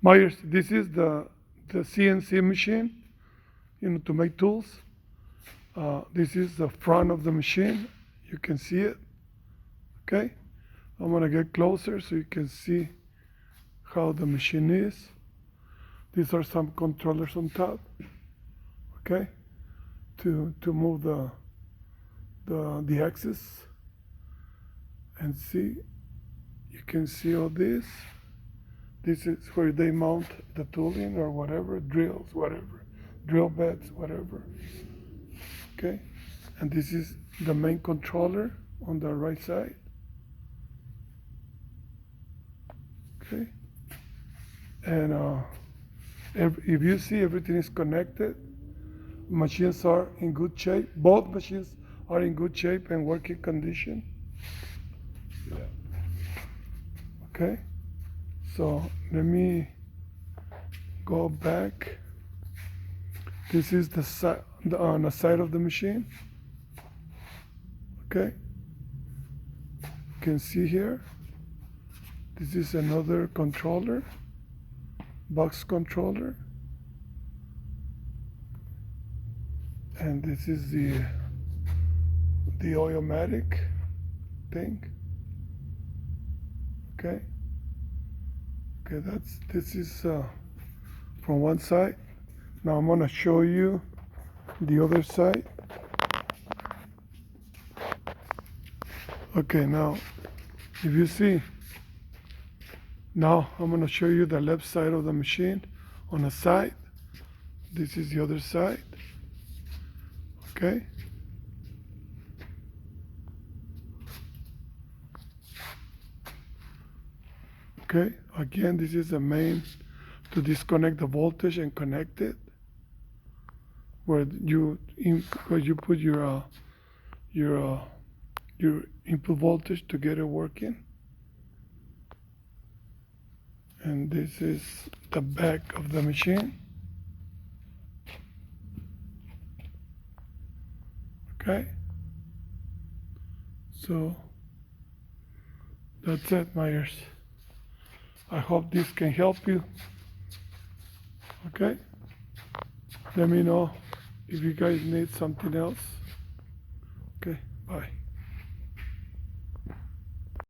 Myers, this is the CNC machine, to make tools. This is the front of the machine. You can see it. Okay, I'm gonna get closer so you can see how the machine is. These are some controllers on top. Okay, to move the axis, and see, you can see all this. This is where they mount the tooling or whatever, drills, whatever, drill beds, whatever. Okay, and this is the main controller on the right side. Okay, and if you see, everything is connected. Machines are in good shape. Both machines are in good shape and working condition. Yeah. Okay, so let me go back. This is the side, on the side of the machine. Okay, you can see here. This is another controller, box controller, and this is the oil-matic thing. Okay. Okay, this is from one side. Now I'm gonna show you the other side. Okay, now if you see, now I'm gonna show you the left side of the machine on the side. This is the other side. Okay. Okay, again, this is the main to disconnect the voltage and connect it, where you put your input voltage to get it working. And this is the back of the machine. Okay, so that's it, Myers. I hope this can help you. Okay, let me know if you guys need something else. Okay, bye.